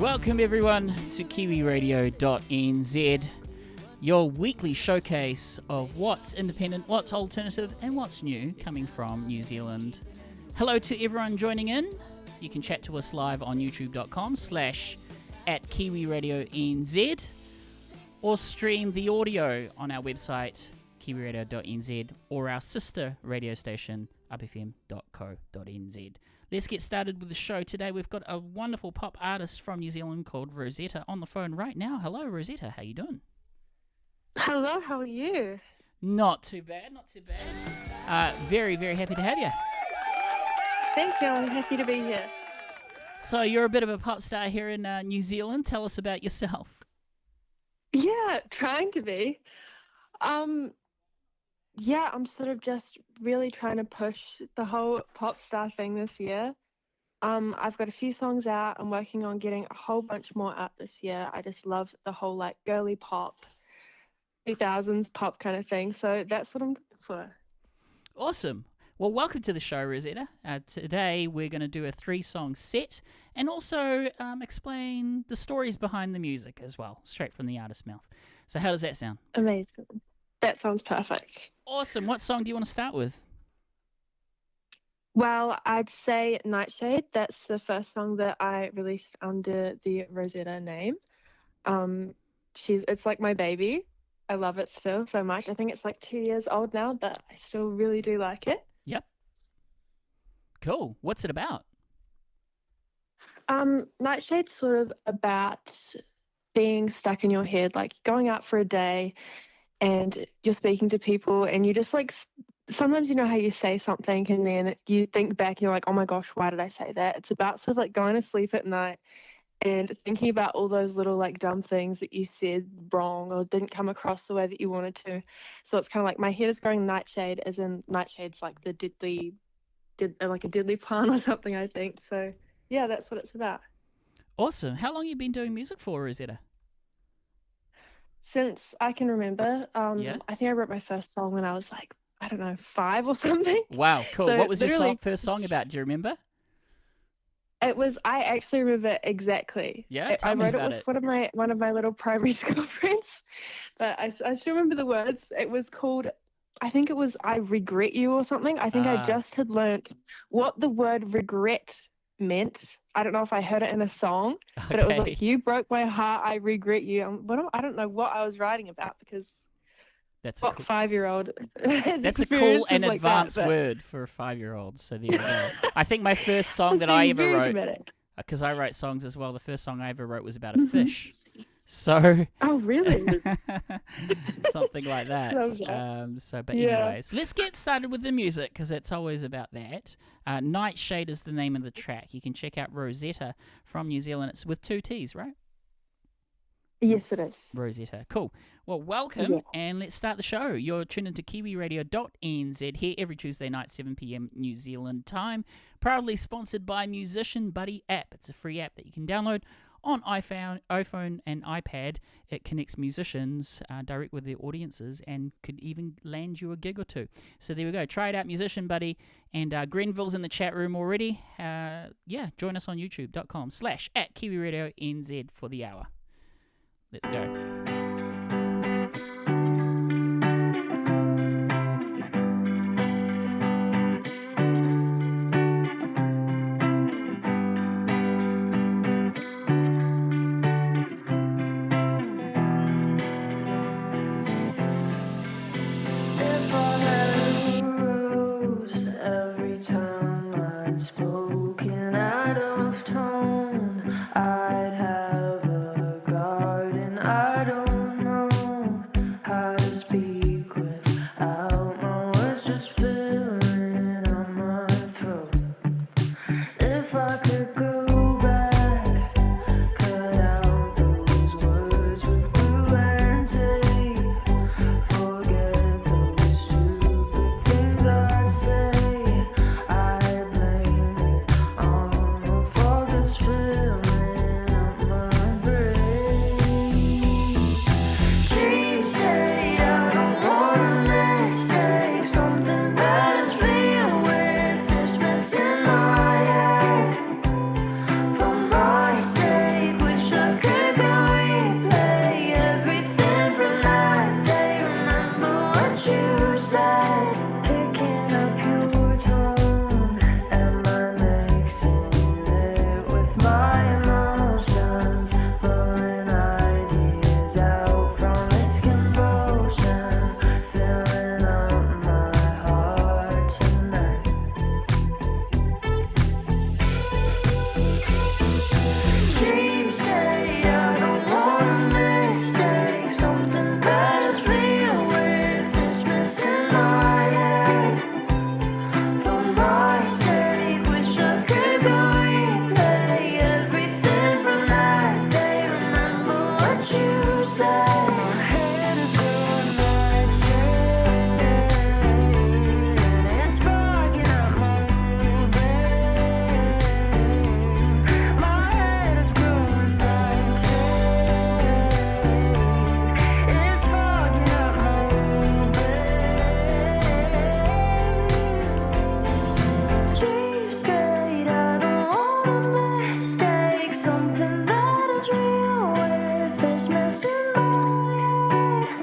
Welcome everyone to Kiwiradio.nz, your weekly showcase of what's independent, what's alternative and what's new coming from New Zealand. Hello to everyone joining in. You can chat to us live on youtube.com/@Kiwiradio.nz or stream the audio on our website Kiwiradio.nz or our sister radio station upfm.co.nz. Let's get started with the show. Today we've got a wonderful pop artist from New Zealand called Rosetta on the phone right now. Hello Rosetta, how you doing? Hello, how are you? Not too bad, not too bad. Very, very happy to have you. Thank you, I'm happy to be here. So you're a bit of a pop star here in New Zealand. Tell us about yourself. Yeah, trying to be. Yeah, I'm sort of just really trying to push the whole pop star thing this year. I've got a few songs out. I'm working on getting a whole bunch more out this year. I just love the whole like girly pop, 2000s pop kind of thing. So that's what I'm going for. Awesome. Well, welcome to the show, Rosetta. Today we're going to do a 3-song set and also explain the stories behind the music as well, straight from the artist's mouth. So how does that sound? Amazing. That sounds perfect. Awesome. What song do you want to start with? Well, I'd say Nightshade. That's the first song that I released under the Rosetta name. It's like my baby. I love it still so much. I think it's like 2 years old now, but I still really do like it. Yep. Cool. What's it about? Nightshade's sort of about being stuck in your head, like going out for a day and you're speaking to people and you just like, sometimes you know how you say something and then you think back and you're like, oh my gosh, why did I say that? It's about sort of like going to sleep at night and thinking about all those little like dumb things that you said wrong or didn't come across the way that you wanted to. So it's kind of like my head is going nightshade, as in nightshade's like the like a deadly plant or something, I think. So yeah, that's what it's about. Awesome. How long have you been doing music for, Rosetta? Since I can remember. Yeah. I think I wrote my first song when I was like, I don't know, 5 or something. Wow, cool. So what was your first song about? Do you remember? I actually remember exactly. Yeah, I wrote about it with one of my little primary school friends, but I still remember the words. It was called, I think it was I Regret You or something. I think I just had learnt what the word regret meant. I don't know if I heard it in a song, but it was like, you broke my heart, I regret you. I don't know what I was writing about because that's what 5-year-old. That's a cool and like advanced word for a 5-year-old. So there you go. I think my first song that I ever wrote, because I write songs as well, the first song I ever wrote was about a fish. So oh really? something like that. Anyways, let's get started with the music because it's always about that. Nightshade is the name of the track. You can check out Rosetta from New Zealand. It's with 2 T's, right? Yes, it is. Rosetta. Cool. Well, welcome, and let's start the show. You're tuned into Kiwiradio.nz here every Tuesday night, 7 p.m. New Zealand time. Proudly sponsored by Musician Buddy app. It's a free app that you can download on iPhone and iPad. It connects musicians direct with their audiences and could even land you a gig or two. So there we go. Try it out, Musician Buddy. And Grenville's in the chat room already. Join us on youtube.com/@Kiwiradio.nz for the hour. Let's go. Spoken out of tone, I'd have a garden. I don't know how to speak without my words just filling up my throat. If I could go back, cut out those words with glue and tape. Forget those stupid things I'd say. I blame it on the fog that's my emotions, pulling ideas out from this compulsion, filling up my heart tonight. Dreams say I don't want a mistake, something that is real with this mess in my head. For my sake, wish I could go replay everything from that day. Remember what you said. My head is growing nightshade, and it's fogging up my brain. My head is growing nightshade, it's fogging up my brain. Dreams say I don't want a mistake, something that is real with this mess in my head.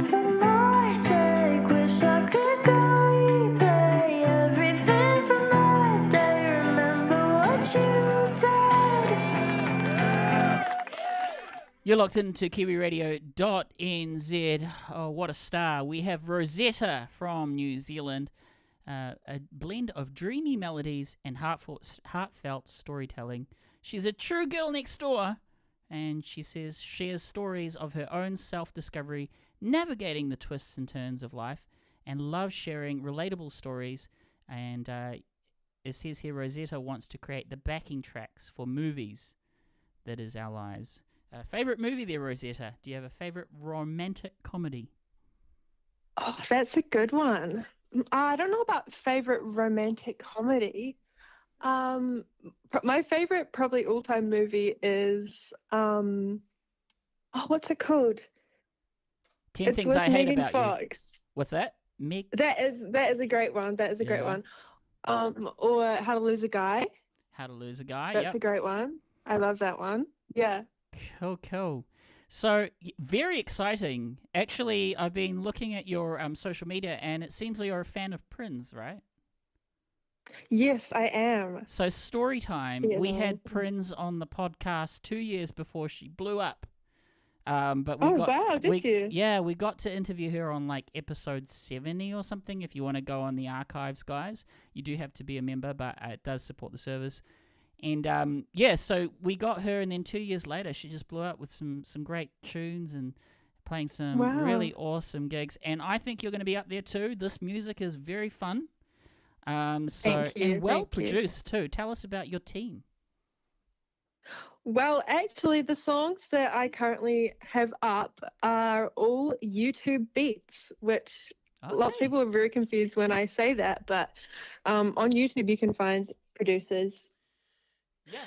For my sake, wish I could go replay everything from that day. Remember what you said. You're locked into Kiwiradio.nz. Oh, what a star. We have Rosetta from New Zealand. A blend of dreamy melodies and heartfelt storytelling. She's a true girl next door, and she says shares stories of her own self-discovery, navigating the twists and turns of life, and loves sharing relatable stories. And it says here Rosetta wants to create the backing tracks for movies that is our lives. Favorite movie there, Rosetta? Do you have a favorite romantic comedy? Oh, that's a good one. I don't know about favorite romantic comedy. My favorite probably all-time movie is what's it called? 10 It's Things with I Hate Megan About You. Fox. What's that? That is a great one. That is a great Yeah. one. Or How to Lose a Guy. How to Lose a Guy. That's Yep. a great one. I love that one. Yeah. Cool. So, very exciting. Actually, I've been looking at your social media, and it seems like you're a fan of Prince, right? Yes, I am. So, story time. She is We had amazing. Prince on the podcast 2 years before she blew up. But we Oh, got, wow, did you? Yeah, we got to interview her on like episode 70 or something. If you want to go on the archives, guys, you do have to be a member, but it does support the service. And so we got her, and then 2 years later, she just blew up with some great tunes and playing some Wow. really awesome gigs. And I think you're going to be up there too. This music is very fun. Thank you, and well thank you. produced too. Tell us about your team. Well, actually, the songs that I currently have up are all YouTube beats, which lots of Okay. people are very confused when I say that. But on YouTube, you can find producers Yeah.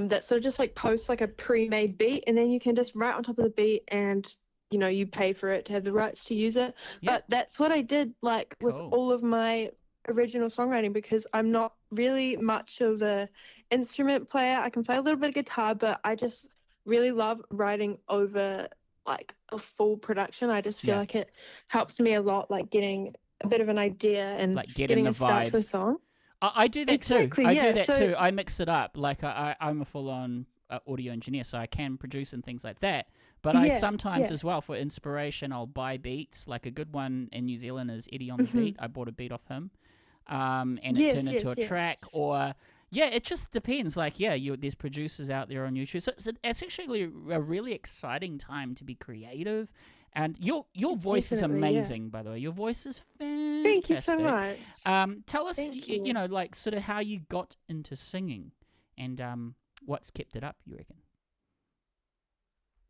that sort of just like post like a pre-made beat, and then you can just write on top of the beat, and you pay for it to have the rights to use it. Yeah. But that's what I did like with Cool. all of my original songwriting, because I'm not really much of a instrument player. I can play a little bit of guitar, but I just really love writing over like a full production. I just feel Yeah. like it helps me a lot, like getting a bit of an idea and Like getting getting the a start vibe. to a song. I do that Exactly, too. I yeah, do that so- too. I mix it up. Like I'm a full-on audio engineer, so I can produce and things like that. But I Yeah, sometimes yeah. as well, for inspiration, I'll buy beats. Like a good one in New Zealand is Eddie on the Beat. I bought a beat off him, and it Yes, turned into yes, a yes. track. Or yeah, it just depends. Like there's producers out there on YouTube, so it's actually a really exciting time to be creative. And your voice is Definitely, yeah. amazing, by the way. Your voice is fantastic. Thank you so much. Tell us, Thank you you. know, like sort of how you got into singing, and what's kept it up, you reckon?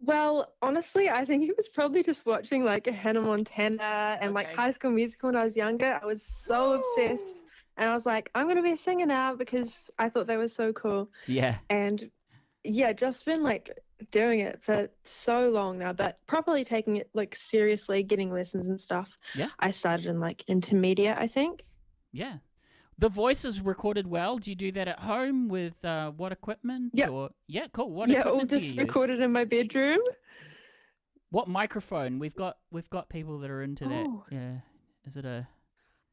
Well, honestly, I think it was probably just watching like Hannah Montana and like Okay. High School Musical when I was younger. I was so obsessed, and I was like, I'm gonna be a singer now because I thought they were so cool. Yeah. And yeah, just been like doing it for so long now, but properly taking it like seriously, getting lessons and stuff. Yeah. I started in like intermediate, I think. Yeah. The voice is recorded well. Do you do that at home with what equipment? Yeah. Or yeah, cool. What Yeah, all equipment do you just use? recorded in my bedroom. What microphone? We've got people that are into that. Oh. Yeah. Is it a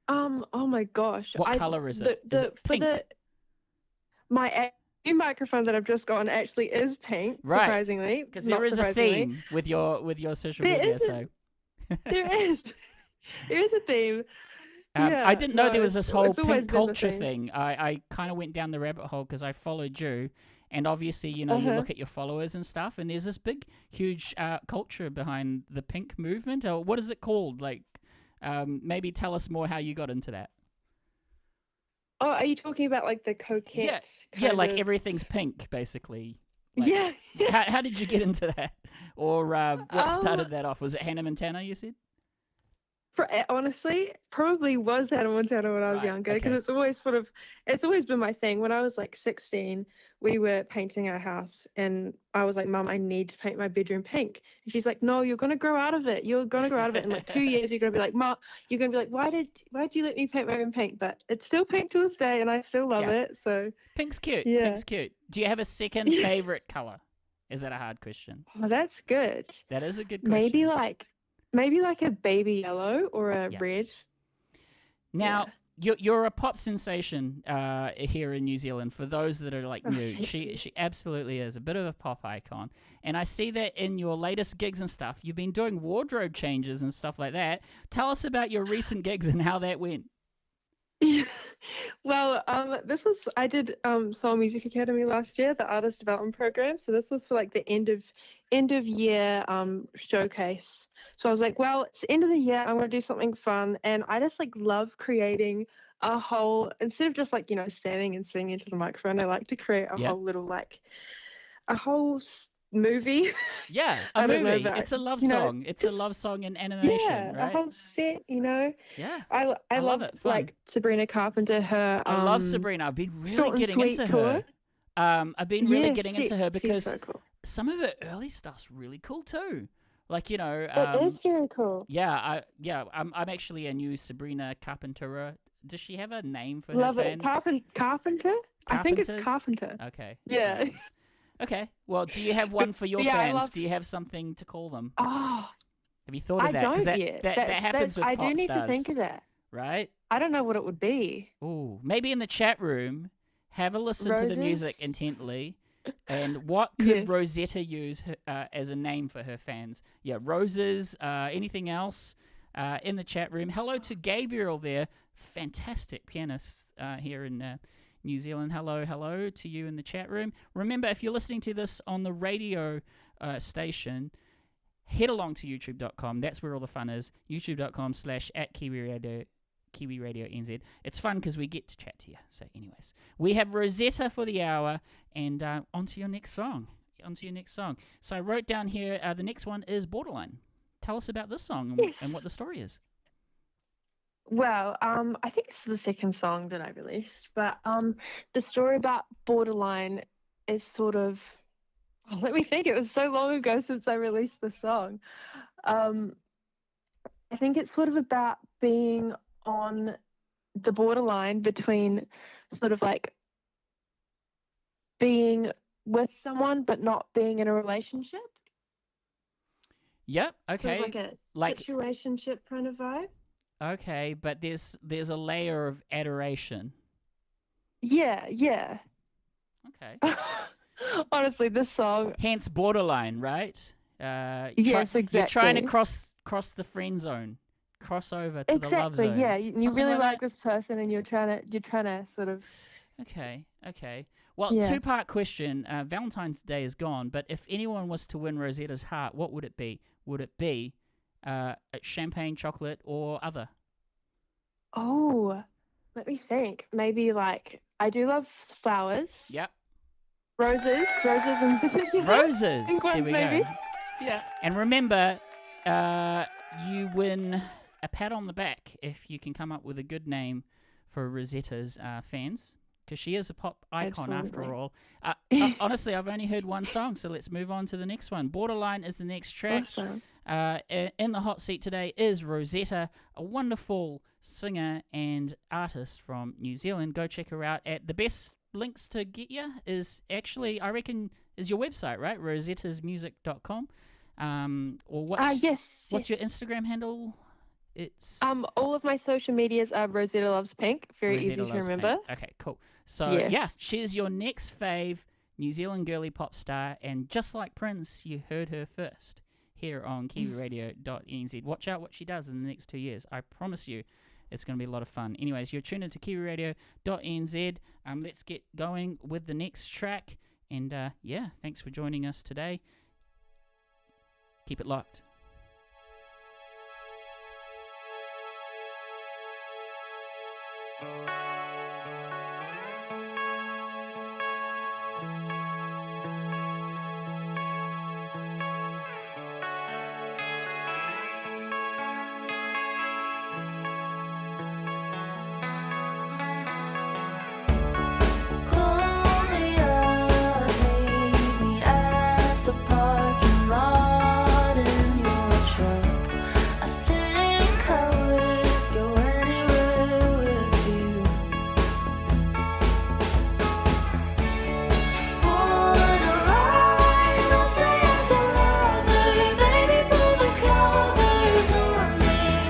Oh my gosh. what color is it? Is it For pink? my new microphone that I've just gotten actually is pink, Right. surprisingly. Because Not there is a surprisingly. theme with your social There media. is So There is. There is a theme. I Yeah, didn't know no, there was this whole it's always pink been the culture theme. thing. I kind of went down the rabbit hole because I followed you, and obviously, you Uh-huh. look at your followers and stuff, and there's this big, huge culture behind the pink movement. Or what is it called? Like, maybe tell us more how you got into that. Oh, are you talking about like the coquette Yeah, kind like of... everything's pink, basically. Like, Yeah, yeah. How did you get into that? Or what started that off? Was it Hannah Montana, you said? Honestly, probably was Hannah Montana when I was Right, younger, because okay. it's always been my thing. When I was like 16, we were painting our house, and I was like, Mum, I need to paint my bedroom pink. And she's like, No, you're gonna grow out of it. You're gonna grow out of it in like 2 years. You're gonna be like, Mom, you're gonna be like, why'd you let me paint my room pink? But it's still pink to this day, and I still love Yeah. it. So Pink's cute. yeah. Pink's cute. Do you have a second favorite color? Is that a hard question? Oh, that's good. That is a good question. Maybe like a baby yellow or a Yeah. red. Now, you're a pop sensation here in New Zealand. For those that are like new, thank you. she absolutely is a bit of a pop icon. And I see that in your latest gigs and stuff. You've been doing wardrobe changes and stuff like that. Tell us about your recent gigs and how that went. Well, I did Soul Music Academy last year, the artist development program. So this was for like the end of year showcase. So I was like, well, it's the end of the year, I'm gonna do something fun, and I just like love creating a whole, instead of just like standing and singing into the microphone, I like to create a whole little movie. Yeah, I a don't know movie. about, It's a love you know, song. It's a love song in animation, yeah, right? a whole set. Yeah, I love love it. Fun. like Sabrina Carpenter. Her I love Sabrina. I've been really Short and getting Sweet into tour. her. I've been really getting into her she's because so cool. some of her early stuff's really cool too. Like It is very cool. I'm actually a new Sabrina Carpenter. Does she have a name for Love her it. fans? Carpenter? I think it's Carpenters? Carpenter. Okay. Yeah. Okay. Well, do you have one for your Yeah, I fans? love- Do you have something to call them? Oh, Have you thought of I that? 'Cause don't yet. that happens with I pop do need stars, to think of that. right? I don't know what it would be. Ooh, maybe in the chat room, have a listen to the music Roses? intently. And what could Yes. Rosetta use as a name for her fans? Yeah, roses, anything else in the chat room. Hello to Gabriel there, fantastic pianist here in New Zealand. Hello to you in the chat room. Remember, if you're listening to this on the radio station, head along to youtube.com. That's where all the fun is. youtube.com/@Kiwiradio.nz. It's fun because we get to chat to you. So anyways, we have Rosetta for the hour, and on to your next song. So I wrote down here, the next one is Borderline. Tell us about this song and what the story is. Well, I think this is the second song that I released, but the story about Borderline is sort of, let me think, it was so long ago since I released the song. I think it's sort of about being on the borderline between sort of like being with someone but not being in a relationship. Yep. Sort Okay. of like a situationship kind of vibe. Okay, but there's a layer of adoration. Yeah. Okay. Honestly, this song. Hence Borderline, right? Yes, exactly. You're trying to cross the friend zone, cross over to the love zone. Yeah. You Something really like that? this person, and you're trying to sort of. Okay. Well, Yeah. two-part question. Valentine's Day is gone, but if anyone was to win Rosetta's heart, what would it be? Would it be champagne, chocolate, or other? Oh, let me think. Maybe like I do love flowers. Yep. Roses in particular. Roses. Pink Here ones, we maybe. go. Yeah. And remember, you win a pat on the back if you can come up with a good name for Rosetta's fans, because she is a pop icon Absolutely. after all. Honestly, I've only heard one song, so let's move on to the next one. Borderline is the next track. Awesome. In the hot seat today is Rosetta, a wonderful singer and artist from New Zealand. Go check her out. At the best links to get you is actually, I reckon, is your website, right? rosettasmusic.com. Or what's Yes. your Instagram handle It's All of my social medias are Rosetta Loves Pink. Very Rosetta easy to Loves remember. Pink. Okay, cool. So Yes. yeah, she's your next fave New Zealand girly pop star, and just like Prince, you heard her first here on Kiwiradio.nz. Watch out what she does in the next 2 years. I promise you, it's going to be a lot of fun. Anyways, you're tuned into Kiwiradio.nz. Let's get going with the next track. And yeah, thanks for joining us today. Keep it locked. Call me up, meet me at the parking lot in your truck. I think I would go anywhere with you. Borderline, I'll stay as your lover. Baby, pull the covers on me.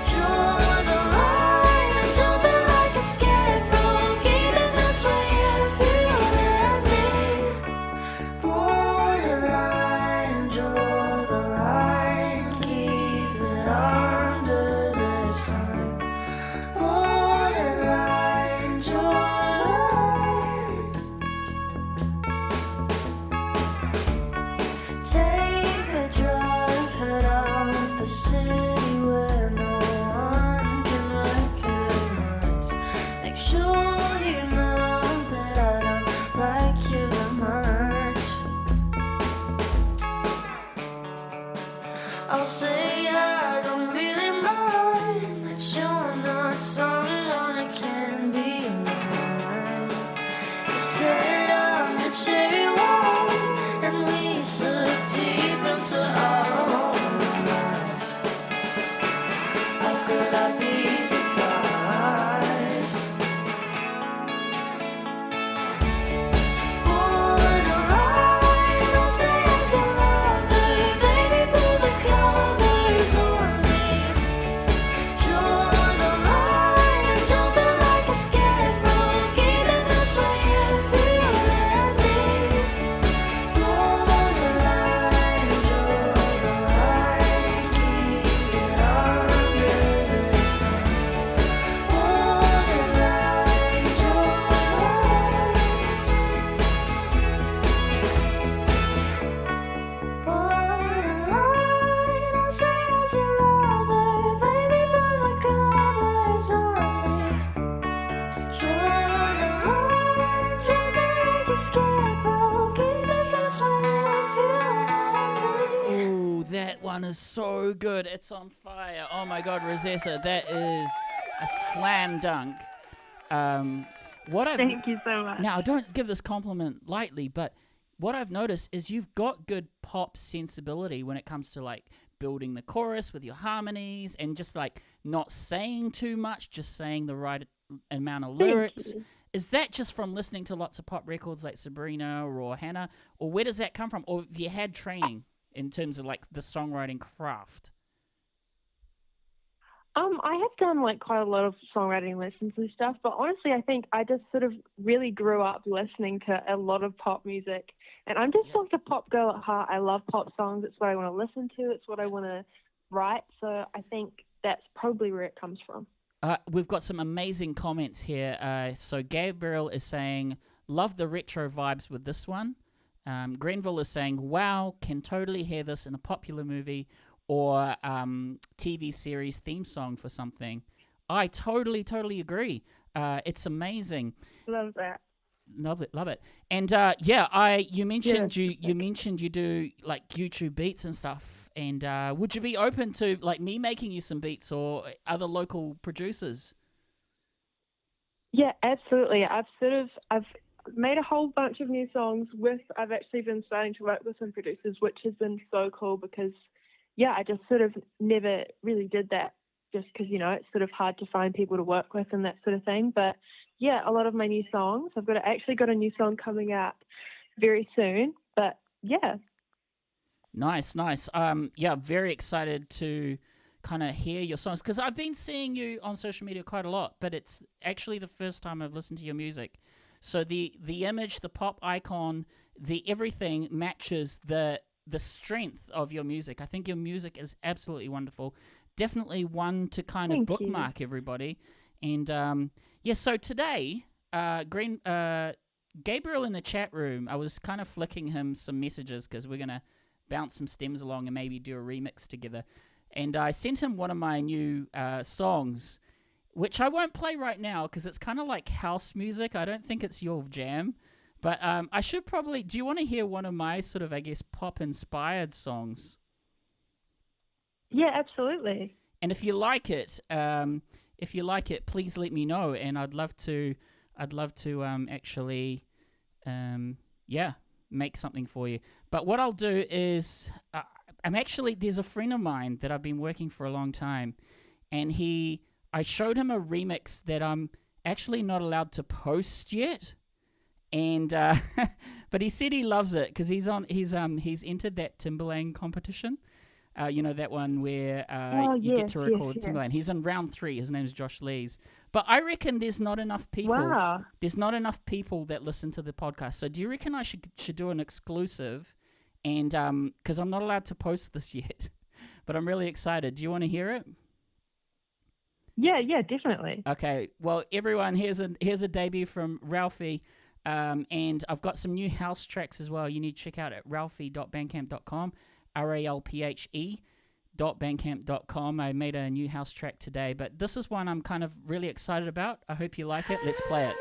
Draw the line, I'm jumping like a scarecrow. Keep it this way if you let me. Borderline, draw the line, keep it under the sun. Borderline, draw the line. Take a drive, head out the city where no one can recognize. Make sure you know that I don't like you that much. I'll say I don't really mind that you're not someone that can be mine. You said I'm a cherry wine, and we slip deep into our own lives. How could I be surprised? Borderline, I'll stay as your lover. Baby, pull the covers on me. Draw the line, I'm jumping like a scarecrow. Keep it this way if you let me. Borderline, draw the line, keep it under the sun. Borderline, draw Borderline, I'll stay as your lover. Baby, pull the covers on me. Draw the line, and jumping like a scarecrow. Keep it this way if you let me. Ooh, that one is so good. It's on fire. Oh my God, Rosetta, that is a slam dunk. What I've Thank you so much. Now, I don't give this compliment lightly, but what I've noticed is you've got good pop sensibility when it comes to like building the chorus with your harmonies and just like not saying too much, just saying the right amount of lyrics. you. Is that just from listening to lots of pop records like Sabrina or Hannah, or where does that come from? Or have you had training in terms of like the songwriting craft? I have done like quite a lot of songwriting lessons and stuff, but honestly, I think I just sort of really grew up listening to a lot of pop music, and I'm just like a pop girl at heart. I love pop songs. It's what I want to listen to. It's what I want to write. So I think that's probably where it comes from. We've got some amazing comments here. So Gabriel is saying, love the retro vibes with this one. Grenville is saying, wow, can totally hear this in a popular movie or TV series theme song for something. I totally agree. It's amazing. Love that. Love it. And you mentioned you mentioned you do like YouTube beats and stuff. And would you be open to like me making you some beats or other local producers? Yeah, absolutely. I've made a whole bunch of new songs I've actually been starting to work with some producers, which has been so cool because, yeah, I just sort of never really did that just because, it's sort of hard to find people to work with and that sort of thing. But, yeah, a lot of my new songs, I've actually got a new song coming out very soon. But, yeah. Nice. Very excited to kind of hear your songs, because I've been seeing you on social media quite a lot, but it's actually the first time I've listened to your music. So the image, the pop icon, the everything matches the strength of your music. I think your music is absolutely wonderful. Definitely one to kind of Thank bookmark everybody. And so today, Gabriel in the chat room, I was kind of flicking him some messages because we're gonna bounce some stems along and maybe do a remix together. And I sent him one of my new songs, which I won't play right now because it's kind of like house music. I don't think it's your jam. But I should probably... Do you want to hear one of my sort of, I guess, pop-inspired songs? Yeah, absolutely. And if you like it, please let me know. And I'd love to actually, make something for you. But what I'll do is... there's a friend of mine that I've been working for a long time, and I showed him a remix that I'm actually not allowed to post yet, and but he said he loves it because he's entered that Timberland competition, that one where you get to record Timberland. He's in round 3. His name's Josh Lees. But I reckon there's not enough people. Wow. There's not enough people that listen to the podcast. So do you reckon I should do an exclusive? And because I'm not allowed to post this yet, but I'm really excited. Do you want to hear it? Yeah, definitely. Okay. Well, everyone, here's a debut from Ralphe, and I've got some new house tracks as well. You need to check out at ralphe.bandcamp.com, ralphe.bandcamp.com. I made a new house track today, but this is one I'm kind of really excited about. I hope you like it. Let's play it.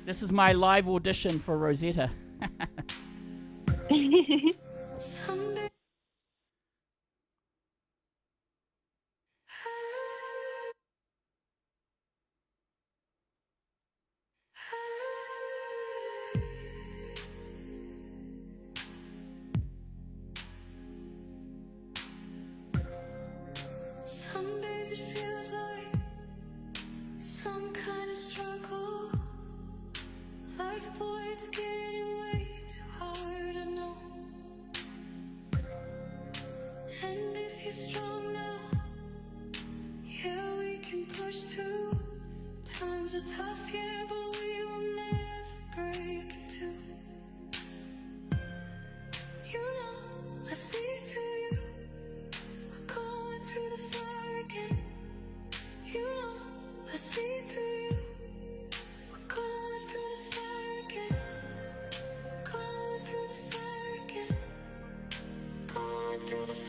This is my live audition for Rosetta. Someday. Some days it feels like some kind of struggle. Life, boy, it's getting way too hard, I know. And if you're strong now, yeah, we can push through. Times are tough, yeah, but we will never break in two. You know, I see through you. We're going through the fire again. You know, I see through you. We're going through the fire again. Going through the fire again. Going through the fire.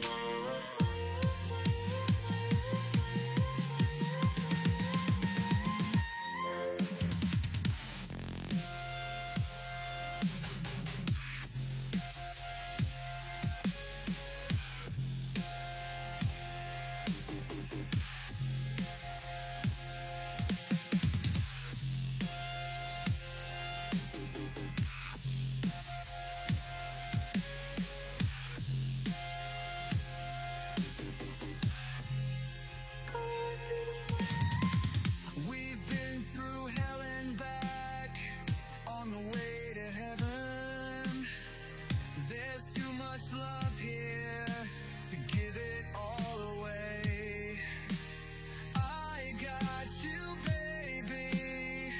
We've been through hell and back on the way to heaven. There's too much love here to give it all away. I got you, baby,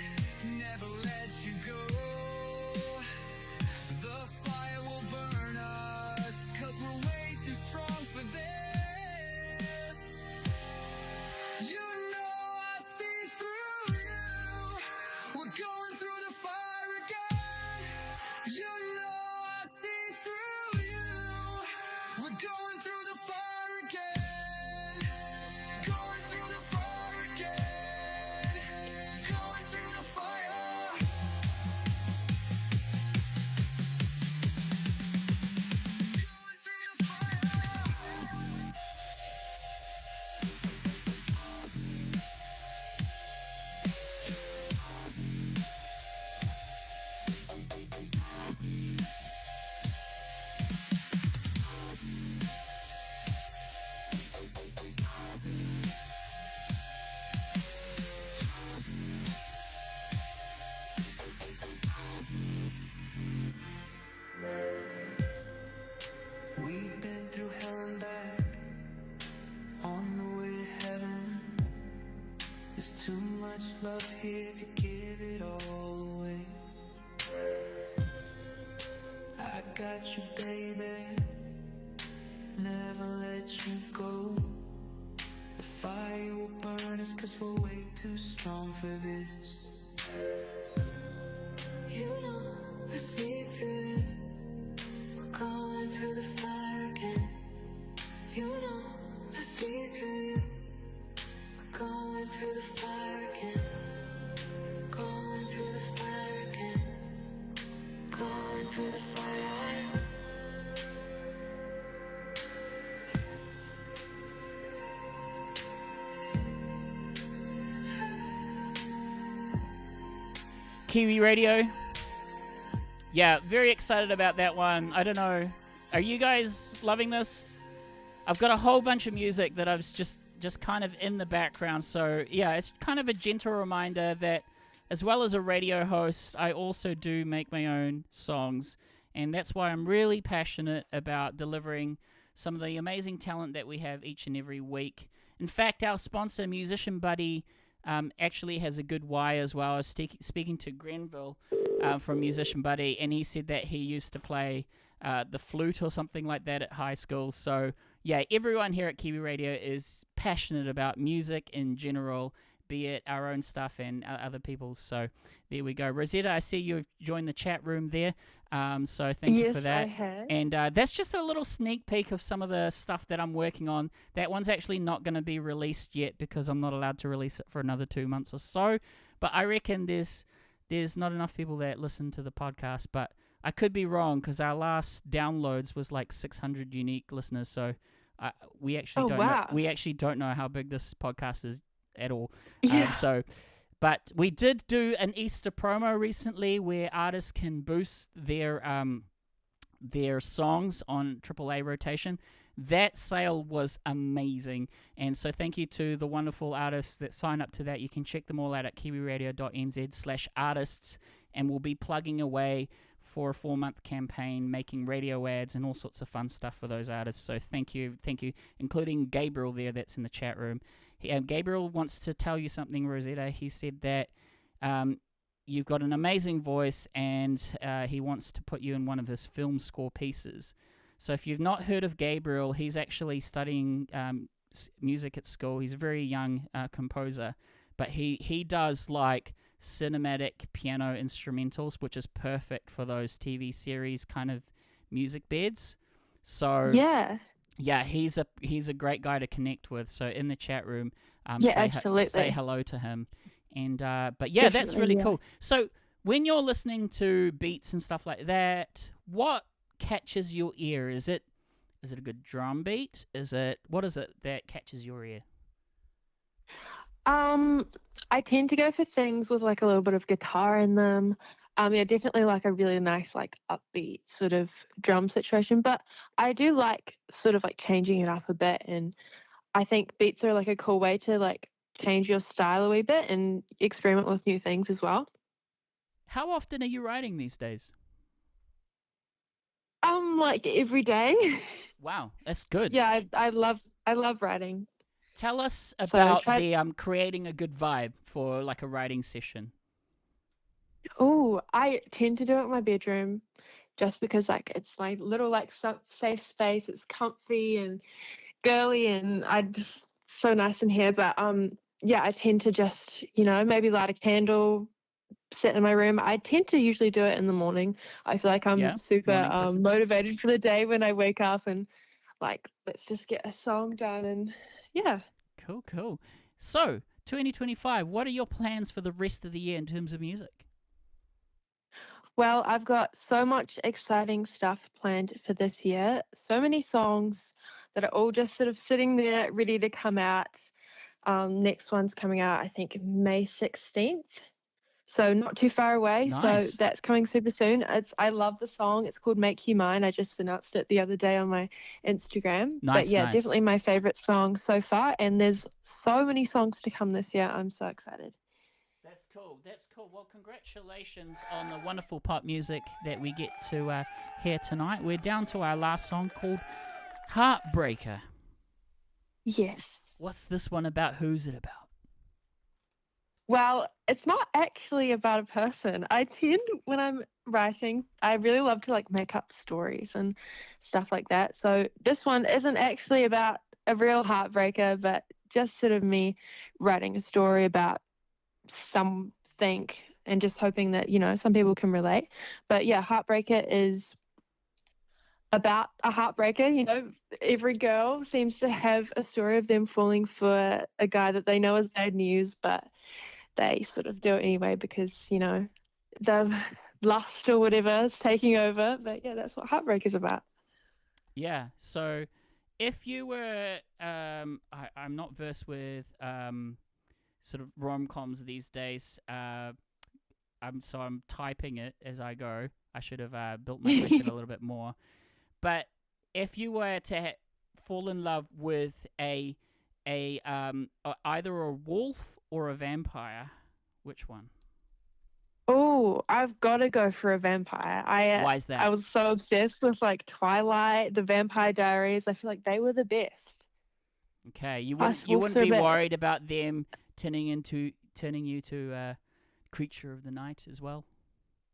never let you go. The fire will burn us, 'cause we're way too strong for this. You know I see through you. We're going through the fire again. You know I see through you. We're going through the fire again. Going through the fire again. Going through the fire. Going through the fire. here to give it all away. I got you, baby, never let you go. The fire will burn us 'cause we're way too strong for this. You know, I see through it. We're going through the fire again. You know, I see through you. We're going through the fire again. Going through the fire again. Going through the fire. Kiwi Radio. Yeah, very excited about that one. I don't know. Are you guys loving this? I've got a whole bunch of music that I was just kind of in the background. So, yeah, it's kind of a gentle reminder that as well as a radio host, I also do make my own songs. And that's why I'm really passionate about delivering some of the amazing talent that we have each and every week. In fact, our sponsor, Musician Buddy, actually has a good why as well. I was speaking to Grenville from Musician Buddy, and he said that he used to play the flute or something like that at high school. So, yeah, everyone here at Kiwi Radio is passionate about music in general, be it our own stuff and other people's. So there we go. Rosetta, I see you've joined the chat room there. So thank you for that. Yes, I have. And that's just a little sneak peek of some of the stuff that I'm working on. That one's actually not going to be released yet because I'm not allowed to release it for another 2 months or so. But I reckon there's not enough people that listen to the podcast. But I could be wrong because our last downloads was like 600 unique listeners. So we actually don't know how big this podcast is at all. Yeah. But we did do an Easter promo recently where artists can boost their songs on AAA rotation. That sale was amazing. And so thank you to the wonderful artists that sign up to that. You can check them all out at kiwiradio.nz/artists, and we'll be plugging away for a 4-month campaign, making radio ads and all sorts of fun stuff for those artists. So thank you, including Gabriel there that's in the chat room. Gabriel wants to tell you something, Rosetta. He said that you've got an amazing voice, and he wants to put you in one of his film score pieces. So if you've not heard of Gabriel, he's actually studying music at school. He's a very young composer, but he does like cinematic piano instrumentals, which is perfect for those TV series kind of music beds. So yeah, he's a great guy to connect with. So in the chat room, say hello to him. And but yeah, that's really cool. So when you're listening to beats and stuff like that, what catches your ear? Is it a good drum beat? What is it that catches your ear? I tend to go for things with like a little bit of guitar in them. Yeah, definitely like a really nice like upbeat sort of drum situation. But I do like sort of like changing it up a bit, and I think beats are like a cool way to like change your style a wee bit and experiment with new things as well. How often are you writing these days? Like every day. Wow, that's good. Yeah, I love writing. Tell us about the creating a good vibe for like a writing session. Oh, I tend to do it in my bedroom just because like it's my little like safe space. It's comfy and girly, and I just so nice in here. But yeah, I tend to just maybe light a candle, sit in my room. I tend to usually do it in the morning. I feel like I'm super motivated for the day when I wake up and like let's just get a song done, and yeah. Cool. So 2025, what are your plans for the rest of the year in terms of music? Well, I've got so much exciting stuff planned for this year. So many songs that are all just sort of sitting there ready to come out. Next one's coming out, I think, May 16th. So not too far away. Nice. So that's coming super soon. I love the song. It's called Make You Mine. I just announced it the other day on my Instagram. Nice, but yeah, nice. Definitely my favorite song so far. And there's so many songs to come this year. I'm so excited. That's cool. Well, congratulations on the wonderful pop music that we get to hear tonight. We're down to our last song called Heartbreaker. Yes. What's this one about? Who's it about? Well, it's not actually about a person. I tend, when I'm writing, I really love to like make up stories and stuff like that. So this one isn't actually about a real heartbreaker, but just sort of me writing a story about something and just hoping that, some people can relate. But yeah, Heartbreaker is about a heartbreaker. Every girl seems to have a story of them falling for a guy that they know is bad news, but they sort of do it anyway because, the lust or whatever is taking over. But yeah, that's what Heartbreak is about. Yeah. So if you were, I'm not versed with sort of rom-coms these days. I'm typing it as I go. I should have built my question a little bit more. But if you were to fall in love with either a wolf or a vampire, which one? Oh, I've got to go for a vampire. Why is that? I was so obsessed with like Twilight, the Vampire Diaries. I feel like they were the best. Okay, you wouldn't be worried about them turning you to a creature of the night as well?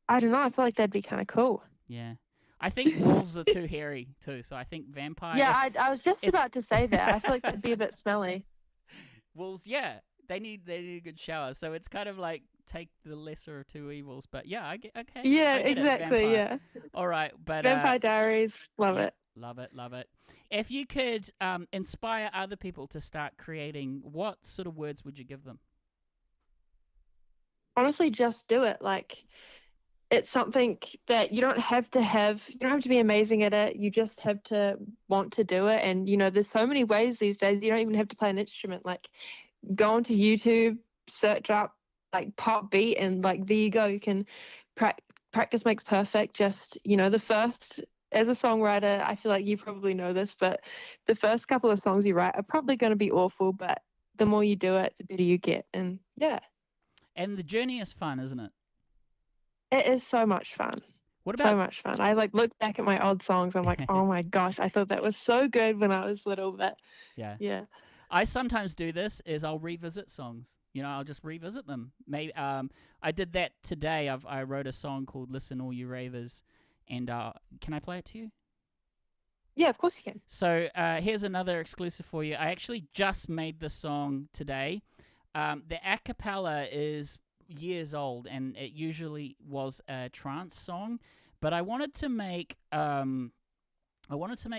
I don't know. I feel like that'd be kind of cool. Yeah. I think wolves are too hairy too, so I think vampire. Yeah, I was just about to say that. I feel like that'd be a bit smelly. Wolves, yeah, they need a good shower, so it's kind of like take the lesser of two evils. But yeah, I get okay. Yeah, I get exactly. Yeah. All right, but Vampire Diaries, love it. Love it. If you could inspire other people to start creating, what sort of words would you give them? Honestly, just do it. Like, it's something that you don't have to be amazing at it. You just have to want to do it. And, there's so many ways these days. You don't even have to play an instrument. Like, go onto YouTube, search up, like, pop beat, and, like, there you go. You can practice makes perfect. Just, as a songwriter, I feel like you probably know this, but the first couple of songs you write are probably going to be awful, but the more you do it, the better you get. And, yeah. And the journey is fun, isn't it? It is so much fun. So much fun. I look back at my old songs. I'm like, oh my gosh, I thought that was so good when I was little. But yeah. I sometimes do this. I'll revisit songs. I'll just revisit them. Maybe I did that today. I wrote a song called "Listen, All You Ravers," and can I play it to you? Yeah, of course you can. So here's another exclusive for you. I actually just made the song today. The a cappella is years old, and it usually was a trance song, but I wanted to make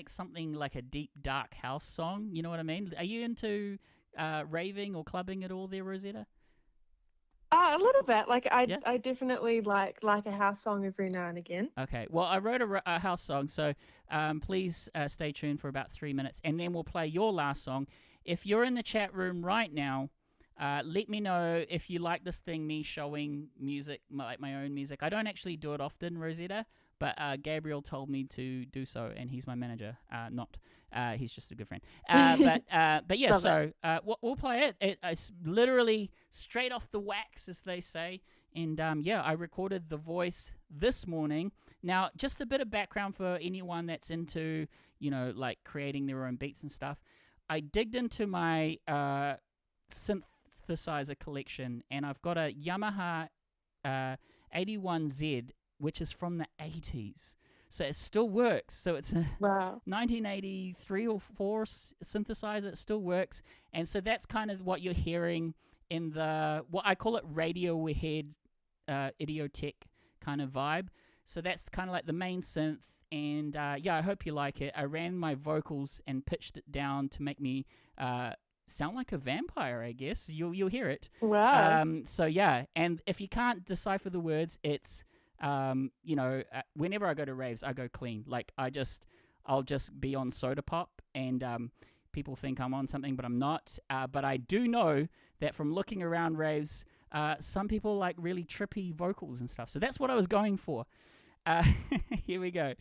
something like a deep dark house song. You know what I mean? Are you into raving or clubbing at all there, Rosetta? A little bit. Like I definitely like a house song every now and again. Okay. Well, I wrote a house song, so please stay tuned for about 3 minutes, and then we'll play your last song. If you're in the chat room right now, let me know if you like this thing, me showing music, like my own music. I don't actually do it often, Rosetta, but Gabriel told me to do so, and he's my manager. He's just a good friend. But yeah, so we'll play it. It's literally straight off the wax, as they say. And I recorded the voice this morning. Now, just a bit of background for anyone that's into, like creating their own beats and stuff. I digged into my synthesizer collection, and I've got a Yamaha 81Z, which is from the 80s. So it still works. So it's a 1983 or 4 synthesizer. It still works. And so that's kind of what you're hearing in what I call it Radiohead Idiotech kind of vibe. So that's kind of like the main synth. And I hope you like it. I ran my vocals and pitched it down to make me sound like a vampire, I guess. You'll hear it. Wow. And if you can't decipher the words, it's whenever I go to raves, I go clean. Like I'll just be on soda pop, and people think I'm on something, but I'm not. But I do know that from looking around raves, some people like really trippy vocals and stuff. So that's what I was going for. Here we go.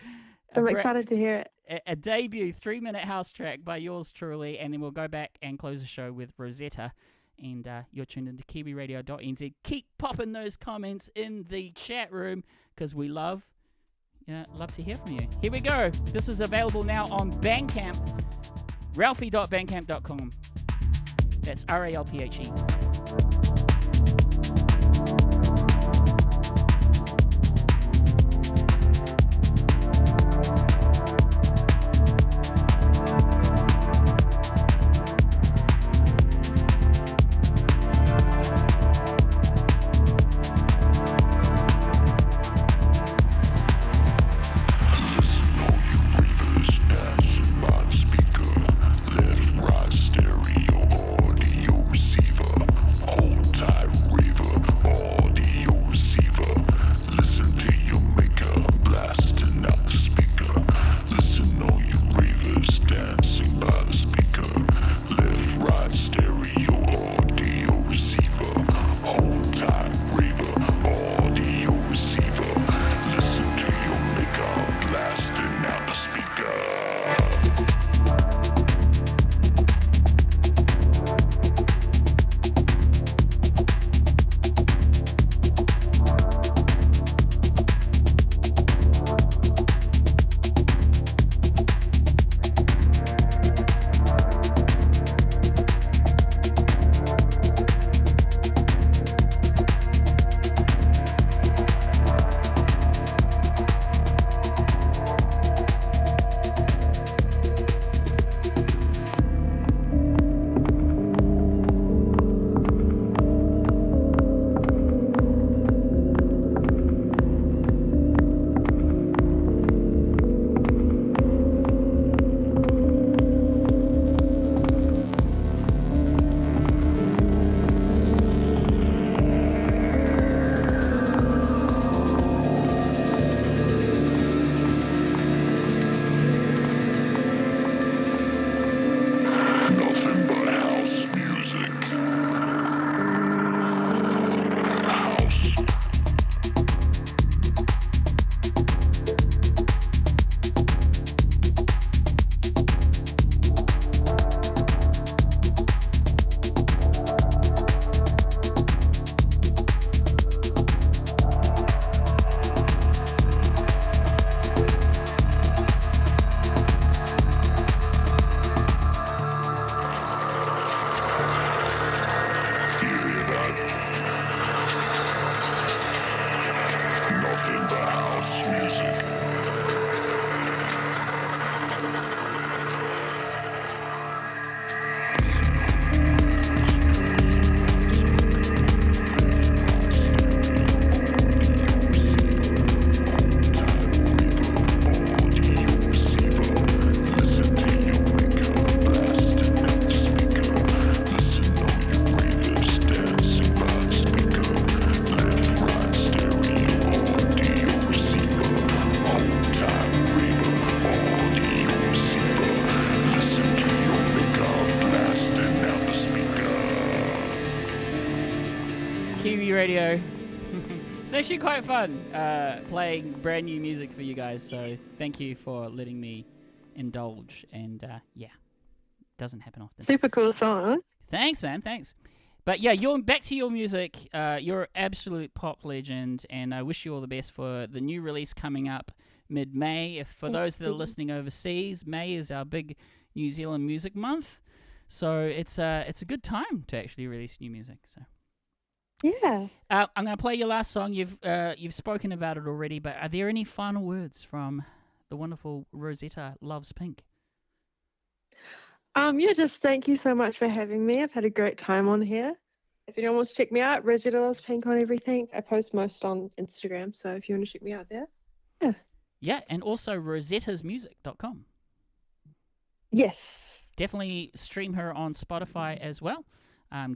I'm excited to hear it. A debut 3-minute house track by yours truly, and then we'll go back and close the show with Rosetta. And you're tuned into Kiwiradio.nz. Keep popping those comments in the chat room, because we love to hear from you. Here we go. This is available now on Bandcamp, Ralphe.bandcamp.com. That's Ralphe. Kiwi Radio. It's actually quite fun playing brand new music for you guys, so thank you for letting me indulge. And yeah, doesn't happen often. Super cool song. Thanks, man. Thanks. But yeah, you're back to your music. You're an absolute pop legend, and I wish you all the best for the new release coming up mid-May. For those that are listening overseas, May is our big New Zealand music month, so it's a good time to actually release new music. So yeah, I'm going to play your last song. You've spoken about it already, but are there any final words from the wonderful Rosetta Loves Pink? Yeah, just thank you so much for having me. I've had a great time on here. If anyone wants to check me out, Rosetta Loves Pink on everything. I post most on Instagram, so if you want to check me out there, yeah. Yeah, and also rosettasmusic.com. Yes. Definitely stream her on Spotify as well.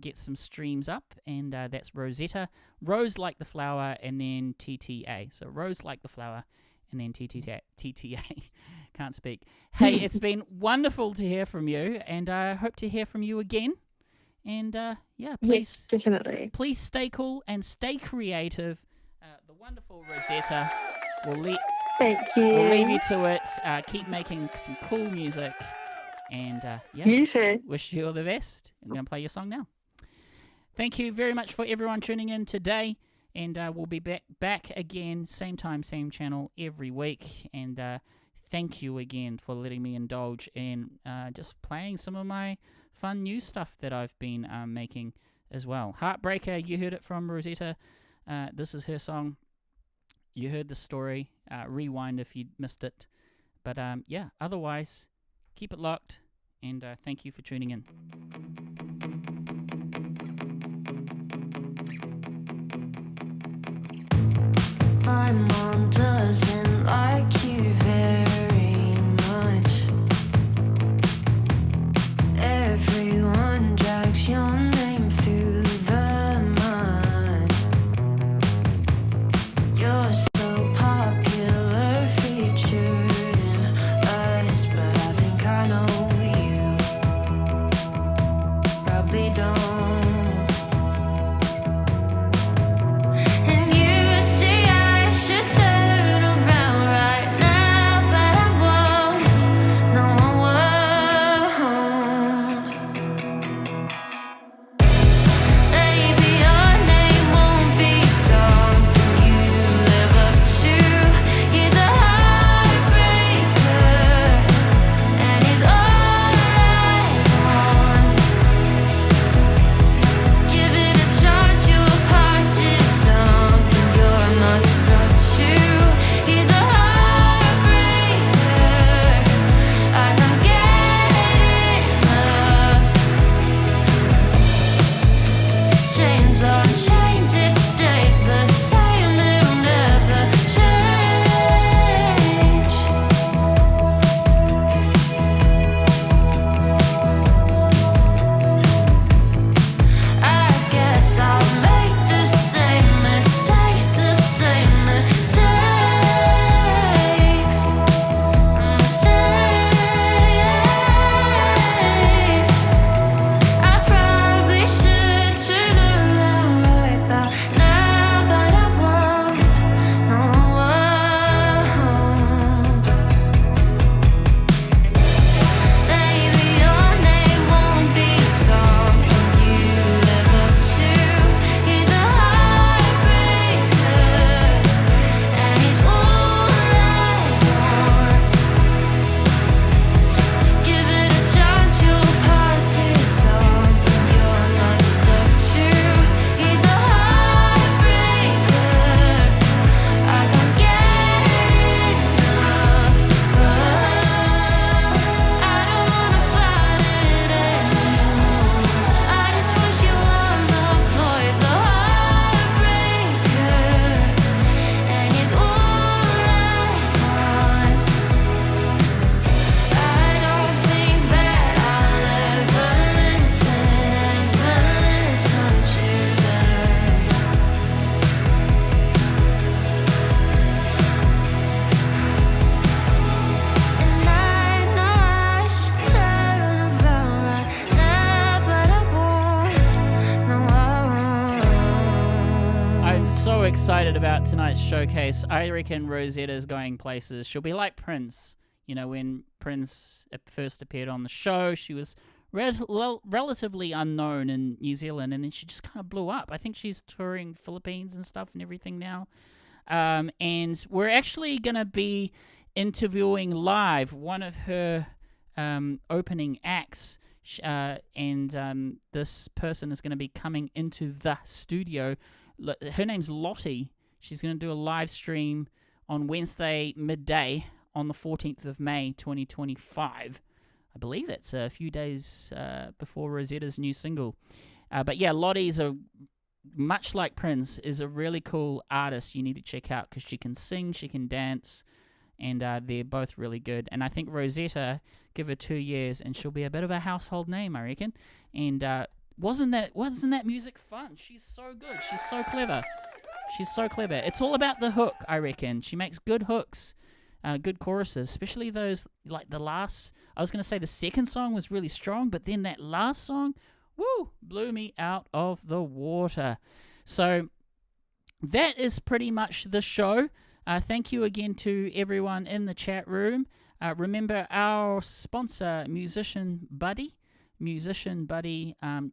Get some streams up, and that's Rosetta. Rose like the flower, and then TTA. So Rose like the flower, and then TTA. Can't speak. Hey, it's been wonderful to hear from you, and I hope to hear from you again. And yeah, please, yes, definitely. Please stay cool and stay creative. The wonderful Rosetta Thank you. We'll leave you to it. Keep making some cool music. And yeah, you too. Wish you all the best. I'm going to play your song now. Thank you very much for everyone tuning in today. And we'll be back again, same time, same channel every week. And thank you again for letting me indulge in just playing some of my fun new stuff that I've been making as well. Heartbreaker, you heard it from Rosetta. This is her song. You heard the story. Rewind if you missed it. But yeah, otherwise, keep it locked, and thank you for tuning in. My mom doesn't like you very much. Everyone drags your name through the mud. You're so popular, featured in us, but I think I know you probably don't. And you say I should turn around right now, but I won't. No, I won't. Maybe your name won't be something you live up to. He's a heartbreaker, and he's all I want. Give it a chance, you'll pass it something you're not stuck to. He's a heartbreaker, I don't get enough. His chains are chains, it stays the same, it'll never change. I guess I'll make the same mistakes, the same mistakes. I probably should turn around right about now, but I won't. No, I won't. Maybe your name won't be something you live up to. He's a heartbreaker, and he's all I want. Give it a chance, you'll pass it something you're not stuck to. He's a heartbreaker, I don't get enough. I don't wanna fight it anymore. I just want you on the floor. He's a heartbreaker, and he's all I want. I don't think that I'll ever listen to them. And I know I should turn around right now, but I won't. No, I won't. I'm so excited about tonight's showcase. I reckon Rosetta's going places. She'll be like Prince. You know, when Prince first appeared on the show, she was relatively unknown in New Zealand, and then she just kind of blew up. I think she's touring Philippines and stuff and everything now. And we're actually going to be interviewing live one of her opening acts. And this person is going to be coming into the studio. Her name's Lottie. She's going to do a live stream on Wednesday midday on the 14th of May 2025. I believe that's a few days before Rosetta's new single. But yeah, Lottie's much like Prince, is a really cool artist you need to check out because she can sing, she can dance, and they're both really good. And I think Rosetta, give her 2 years and she'll be a bit of a household name, I reckon. And wasn't that music fun? She's so good. She's so clever. She's so clever. It's all about the hook, I reckon. She makes good hooks, good choruses, especially those, like the last, I was going to say the second song was really strong, but then that last song, woo, blew me out of the water. So that is pretty much the show. Thank you again to everyone in the chat room. Remember our sponsor, Musician Buddy.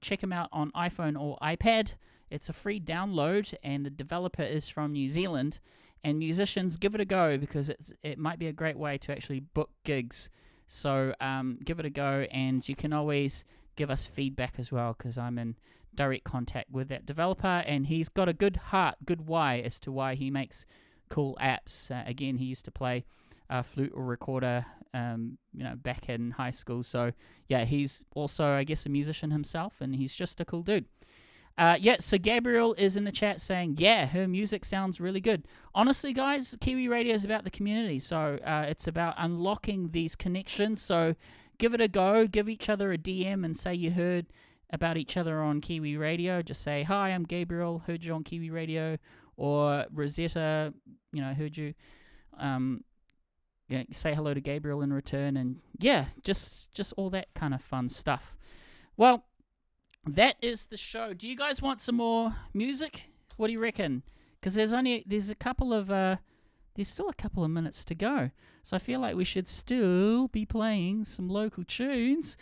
Check them out on iPhone or iPad. It's a free download, and the developer is from New Zealand. And musicians, give it a go because it might be a great way to actually book gigs. So give it a go, and you can always give us feedback as well because I'm in direct contact with that developer, and he's got a good heart, good why as to why he makes cool apps. Again, he used to play flute or recorder, back in high school. So yeah, he's also, I guess, a musician himself, and he's just a cool dude. So Gabriel is in the chat saying, yeah, her music sounds really good. Honestly, guys, Kiwi Radio is about the community, so it's about unlocking these connections. So give it a go. Give each other a DM and say you heard about each other on Kiwi Radio. Just say, hi, I'm Gabriel, heard you on Kiwi Radio, or Rosetta, heard you. Say hello to Gabriel in return, and yeah, just all that kind of fun stuff. Well, that is the show. Do you guys want some more music? What do you reckon? Because there's still a couple of minutes to go, so I feel like we should still be playing some local tunes.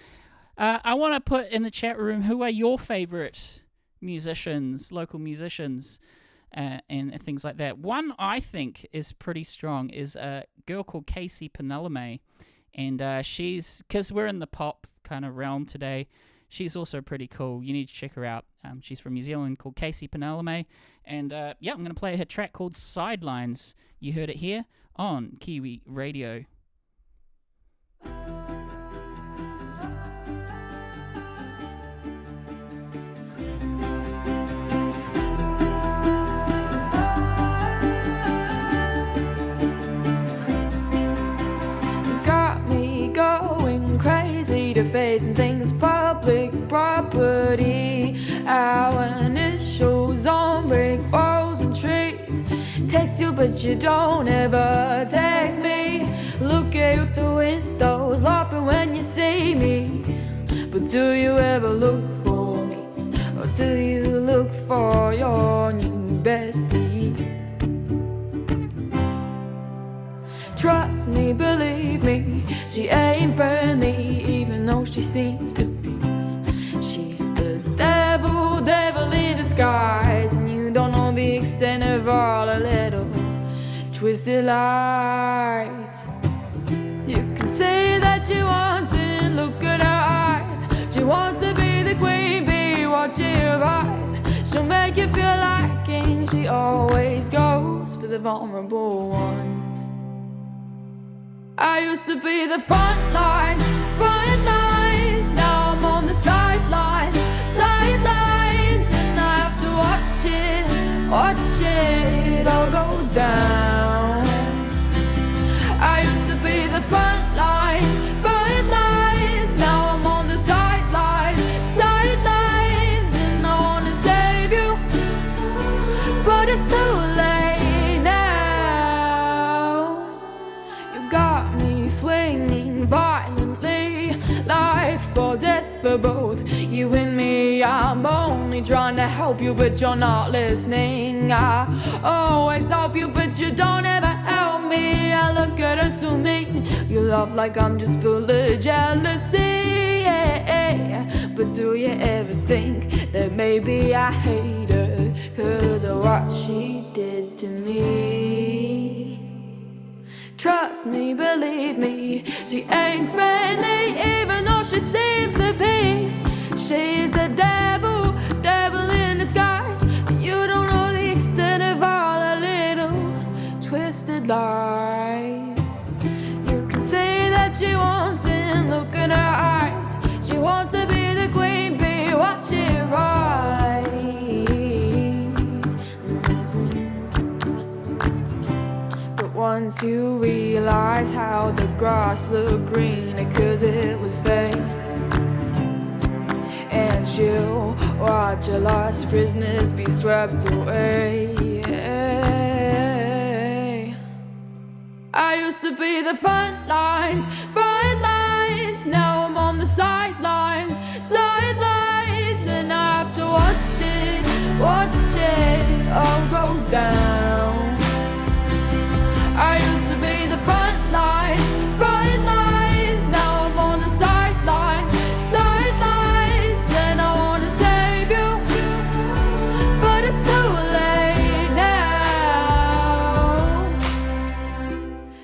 I want to put in the chat room, who are your favorite musicians, local musicians, and things like that. One I think is pretty strong is a girl called Casey Penelope, and she's, because we're in the pop kind of realm today, she's also pretty cool. You need to check her out. She's from New Zealand, called Casey Penelope, and I'm going to play her track called Sidelines. You heard it here on Kiwi Radio. To facing things public property, our initials on brick walls and trees. Text you but you don't ever text me. Look at you through windows, laughing when you see me. But do you ever look for me, or do you look for your new bestie? Trust me, believe me, she ain't friendly, even though she seems to be. She's the devil in disguise, and you don't know the extent of all her little twisted lies. You can say that she wants it, look at her eyes. She wants to be the queen bee, watching her eyes. She'll make you feel like king, she always goes for the vulnerable ones. I used to be the front lines, now I'm on the sidelines, and I have to watch it all go down. I used to be the front lines, now I'm on the sidelines, and I wanna save you, but it's too late now. You got me swinging violently, life or death for both you and me. I'm only trying to help you, but you're not listening. I always help you, but you don't ever help me. I look at her so mean, you laugh like I'm just full of jealousy, yeah. But do you ever think that maybe I hate her 'cause of what she did to me? Trust me, believe me, she ain't friendly, even though she seems to be. She's the devil in disguise. You don't know the extent of all her little twisted lies. You can say that she wants it, look in her eyes. She wants to be the queen bee, watch it rise. Once you realize how the grass looked greener 'cause it was fake, and she'll watch your lost prisoners be swept away. I used to be the front lines, now I'm on the sidelines, and I have to watch it all go down. I used to be the front lines, now I'm on the sidelines, and I wanna save you, but it's too late now.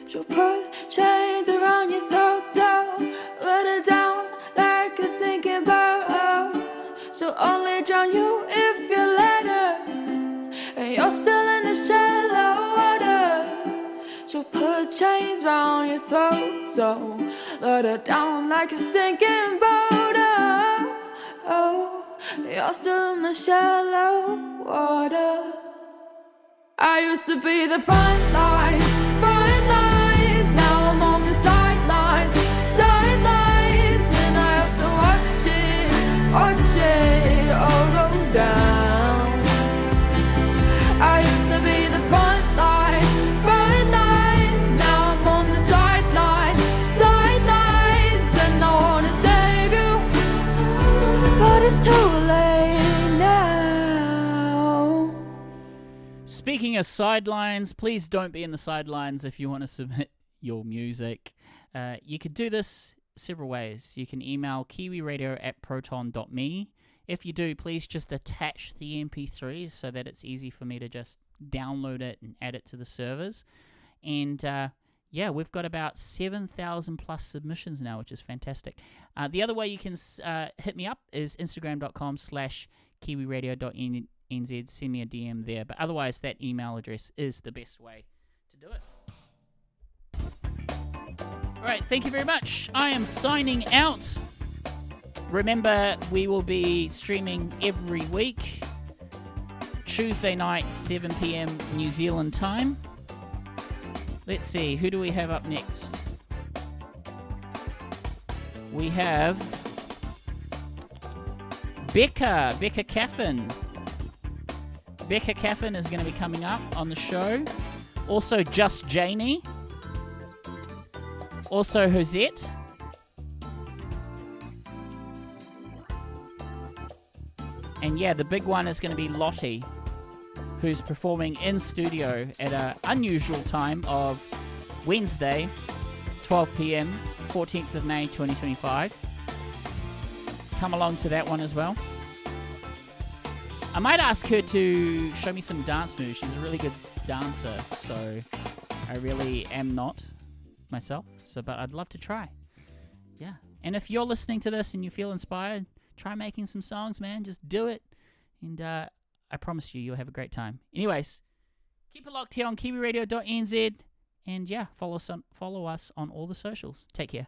She'll put chains around your throat, so let it down like a sinking boat. She'll only drown you chains round your throat, so let her down like a sinking boat. Oh, you're still in the shallow water. I used to be the front lines, now I'm on the sidelines, and I have to watch it all go down. I used to be the front lines, now I'm on the sidelines, and I wanna save you, but it's too late now. Speaking of sidelines, please don't be in the sidelines if you want to submit your music. You could do this several ways. You can email kiwiradio@proton.me. If you do, please just attach the MP3 so that it's easy for me to just download it and add it to the servers. And yeah, we've got about 7,000 plus submissions now, which is fantastic. The other way you can hit me up is instagram.com/kiwiradio.nz. Send me a DM there. But otherwise, that email address is the best way to do it. All right, thank you very much. I am signing out. Remember, we will be streaming every week, Tuesday night, 7 p.m. New Zealand time. Let's see, who do we have up next? We have Becca Caffin. Becca Caffin is going to be coming up on the show. Also, Just Janie. Also, Rosetta. And yeah, the big one is going to be Lottie, who's performing in studio at an unusual time of Wednesday, 12 p.m., 14th of May, 2025. Come along to that one as well. I might ask her to show me some dance moves. She's a really good dancer, so I really am not myself. But I'd love to try. Yeah. And if you're listening to this and you feel inspired, try making some songs, man. Just do it. And I promise you'll have a great time. Anyways, keep it locked here on Kiwiradio.nz. And yeah, follow us on all the socials. Take care.